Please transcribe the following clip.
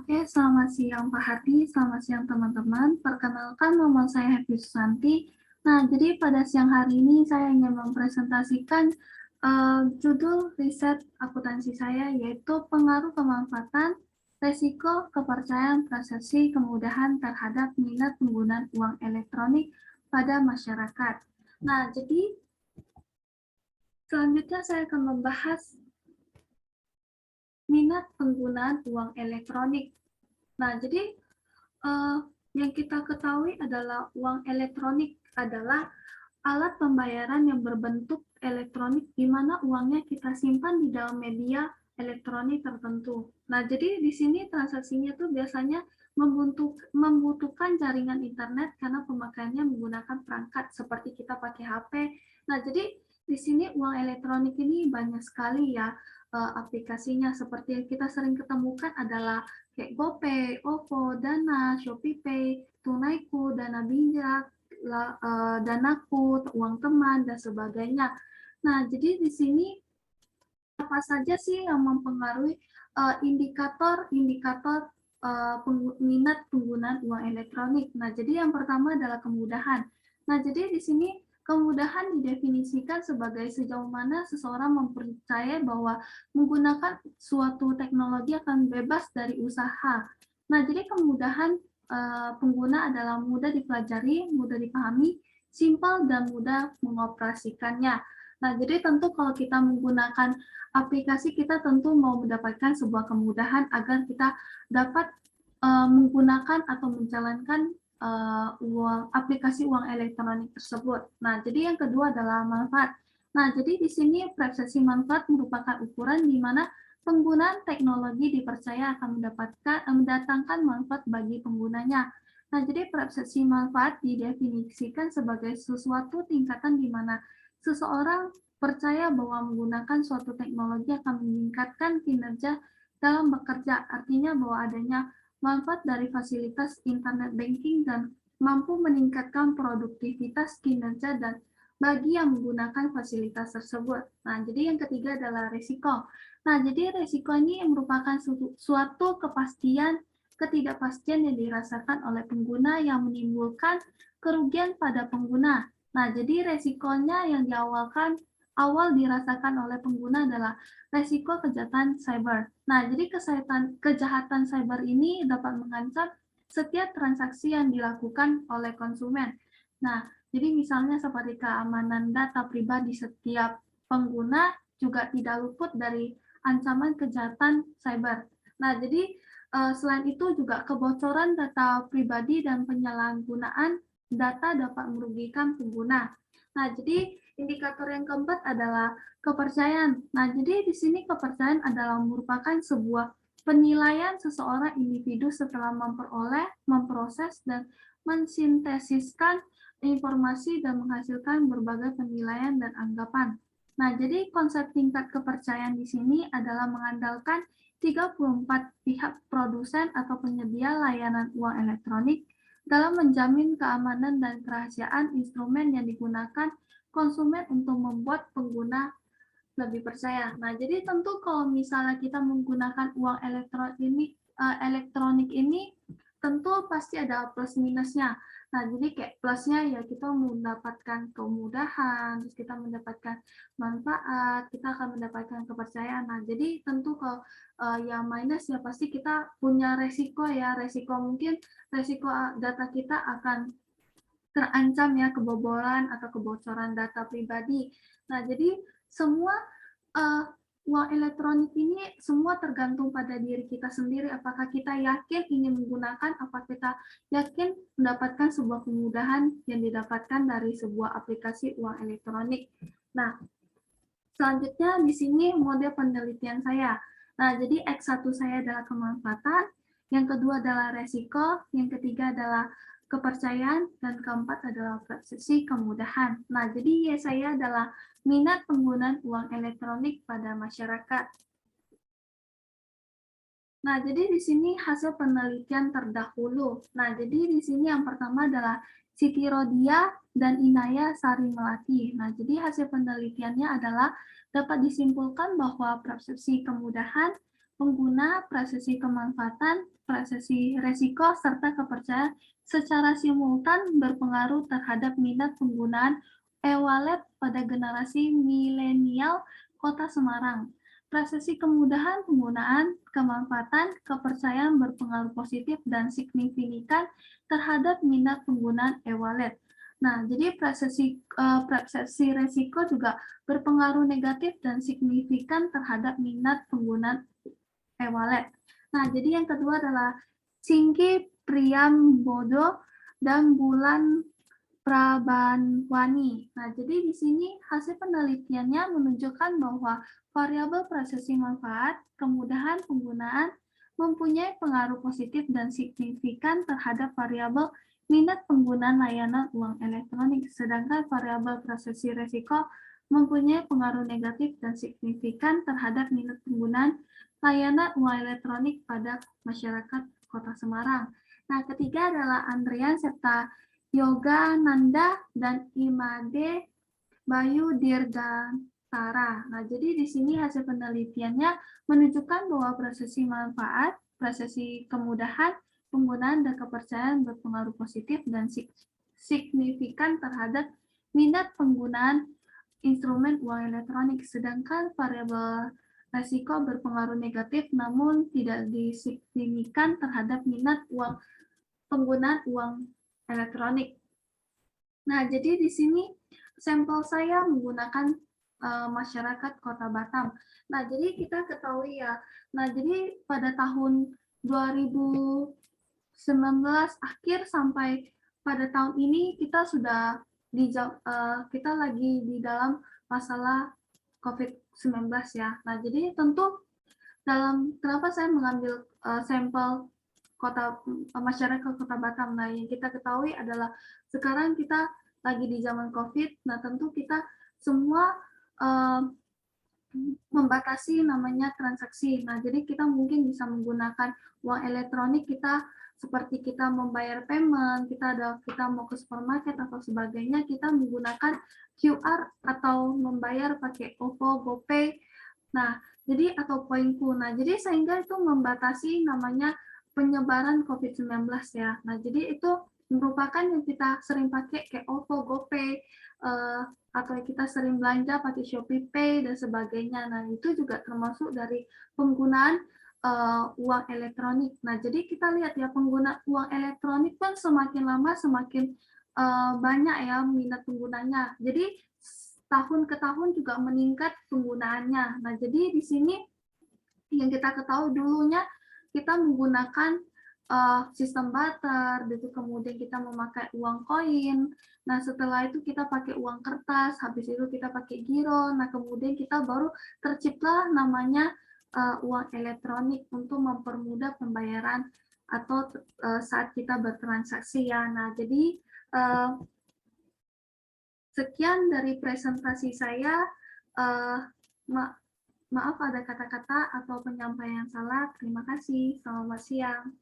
Oke, selamat siang Pak Hadi, selamat siang teman-teman. Perkenalkan nama saya Happy Susanti. Nah, jadi pada siang hari ini saya ingin mempresentasikan judul riset akuntansi saya, yaitu pengaruh pemanfaatan, resiko, kepercayaan, persepsi, kemudahan terhadap minat penggunaan uang elektronik pada masyarakat. Nah, jadi selanjutnya saya akan membahas minat penggunaan uang elektronik. Nah, jadi yang kita ketahui adalah uang elektronik adalah alat pembayaran yang berbentuk elektronik di mana uangnya kita simpan di dalam media elektronik tertentu. Nah, jadi di sini transaksinya tuh biasanya membutuhkan jaringan internet karena pemakaiannya menggunakan perangkat seperti kita pakai HP. Nah, jadi di sini uang elektronik ini banyak sekali ya aplikasinya, seperti yang kita sering ketemukan adalah kayak GoPay, OVO, Dana, ShopeePay, Tunaiku, Dana Bijak, Danaku, uang teman, dan sebagainya. Nah, jadi di sini apa saja sih yang mempengaruhi indikator-indikator minat penggunaan uang elektronik? Nah, jadi yang pertama adalah kemudahan. Nah, jadi di sini kemudahan didefinisikan sebagai sejauh mana seseorang mempercayai bahwa menggunakan suatu teknologi akan bebas dari usaha. Nah, jadi kemudahan pengguna adalah mudah dipelajari, mudah dipahami, simpel, dan mudah mengoperasikannya. Nah, jadi tentu kalau kita menggunakan aplikasi, kita tentu mau mendapatkan sebuah kemudahan agar kita dapat menggunakan atau menjalankan aplikasi uang elektronik tersebut. Nah, jadi yang kedua adalah manfaat. Nah, jadi di sini persepsi manfaat merupakan ukuran di mana penggunaan teknologi dipercaya akan mendatangkan manfaat bagi penggunanya. Nah, jadi persepsi manfaat didefinisikan sebagai sesuatu tingkatan di mana seseorang percaya bahwa menggunakan suatu teknologi akan meningkatkan kinerja dalam bekerja, artinya bahwa adanya manfaat dari fasilitas internet banking dan mampu meningkatkan produktivitas kinerja dan bagi yang menggunakan fasilitas tersebut. Nah, jadi yang ketiga adalah risiko. Nah, jadi risiko ini merupakan suatu kepastian, ketidakpastian yang dirasakan oleh pengguna yang menimbulkan kerugian pada pengguna. Nah, jadi resikonya yang awal dirasakan oleh pengguna adalah resiko kejahatan cyber. Nah, jadi kejahatan cyber ini dapat mengancam setiap transaksi yang dilakukan oleh konsumen. Nah, jadi misalnya seperti keamanan data pribadi setiap pengguna juga tidak luput dari ancaman kejahatan cyber. Nah, jadi selain itu juga kebocoran data pribadi dan penyalahgunaan data dapat merugikan pengguna. Nah, jadi indikator yang keempat adalah kepercayaan. Nah, jadi di sini kepercayaan adalah merupakan sebuah penilaian seseorang individu setelah memperoleh, memproses, dan mensintesiskan informasi dan menghasilkan berbagai penilaian dan anggapan. Nah, jadi konsep tingkat kepercayaan di sini adalah mengandalkan 34 pihak produsen atau penyedia layanan uang elektronik dalam menjamin keamanan dan kerahasiaan instrumen yang digunakan konsumen untuk membuat pengguna lebih percaya. Nah, jadi tentu kalau misalnya kita menggunakan uang elektronik ini tentu pasti ada plus minusnya. Nah, jadi kayak plusnya ya kita mendapatkan kemudahan, terus kita mendapatkan manfaat, kita akan mendapatkan kepercayaan. Nah, jadi tentu kalau yang minus ya pasti kita punya resiko ya, resiko mungkin resiko data kita akan terancam ya kebobolan atau kebocoran data pribadi. Nah, jadi semua uh, uang elektronik ini semua tergantung pada diri kita sendiri. Apakah kita yakin ingin menggunakan, apakah kita yakin mendapatkan sebuah kemudahan yang didapatkan dari sebuah aplikasi uang elektronik. Nah, selanjutnya di sini model penelitian saya. Nah, jadi X1 saya adalah kemanfaatan, yang kedua adalah resiko, yang ketiga adalah kepercayaan, dan keempat adalah persepsi kemudahan. Nah, jadi saya adalah minat penggunaan uang elektronik pada masyarakat. Nah, jadi di sini hasil penelitian terdahulu. Nah, jadi di sini yang pertama adalah Siti Rodia dan Inaya Sari Melati. Nah, jadi hasil penelitiannya adalah dapat disimpulkan bahwa persepsi kemudahan pengguna, prosesi kemanfaatan, prosesi resiko, serta kepercayaan secara simultan berpengaruh terhadap minat penggunaan e-wallet pada generasi milenial Kota Semarang. Prosesi kemudahan penggunaan, kemanfaatan, kepercayaan berpengaruh positif dan signifikan terhadap minat penggunaan e-wallet. Nah, jadi persepsi resiko juga berpengaruh negatif dan signifikan terhadap minat penggunaan e-wallet. Nah, jadi yang kedua adalah Singki Priambodo dan Bulan Prabanwani. Nah, jadi di sini hasil penelitiannya menunjukkan bahwa variabel prosesi manfaat, kemudahan penggunaan mempunyai pengaruh positif dan signifikan terhadap variabel minat penggunaan layanan uang elektronik, sedangkan variabel prosesi resiko mempunyai pengaruh negatif dan signifikan terhadap minat penggunaan layanan uang elektronik pada masyarakat Kota Semarang. Nah, ketiga adalah Andrian serta Yoga Nanda dan Imade Bayu Dirgantara. Nah, jadi di sini hasil penelitiannya menunjukkan bahwa prosesi manfaat, prosesi kemudahan, penggunaan dan kepercayaan berpengaruh positif dan signifikan terhadap minat penggunaan instrumen uang elektronik, sedangkan variabel resiko berpengaruh negatif namun tidak disignifikan terhadap minat penggunaan uang elektronik. Nah, jadi di sini sampel saya menggunakan masyarakat Kota Batam. Nah, jadi kita ketahui ya. Nah, jadi pada tahun 2019 akhir sampai pada tahun ini kita sudah kita lagi di dalam masalah COVID-19 ya. Nah, jadi tentu kenapa saya mengambil sampel masyarakat Kota Batam. Nah, yang kita ketahui adalah sekarang kita lagi di zaman COVID. Nah, tentu kita semua membatasi namanya transaksi. Nah, jadi kita mungkin bisa menggunakan uang elektronik kita seperti kita membayar payment, kita mau ke supermarket atau sebagainya, kita menggunakan QR atau membayar pakai OVO, GoPay. Nah, jadi atau Poinku. Nah, jadi sehingga itu membatasi namanya penyebaran COVID-19 ya. Nah, jadi itu merupakan yang kita sering pakai kayak OVO, GoPay, atau kita sering belanja pakai Shopee Pay dan sebagainya. Nah, itu juga termasuk dari penggunaan uang elektronik. Nah, jadi kita lihat ya pengguna uang elektronik kan semakin lama semakin banyak ya minat penggunanya. Jadi tahun ke tahun juga meningkat penggunaannya. Nah, jadi di sini yang kita ketahui dulunya kita menggunakan sistem barter, gitu. Kemudian kita memakai uang koin. Nah, setelah itu kita pakai uang kertas, habis itu kita pakai giro. Nah, kemudian kita baru tercipta namanya uang elektronik untuk mempermudah pembayaran atau saat kita bertransaksi ya. Nah, jadi sekian dari presentasi saya. Maaf ada kata-kata atau penyampaian salah. Terima kasih. Selamat siang.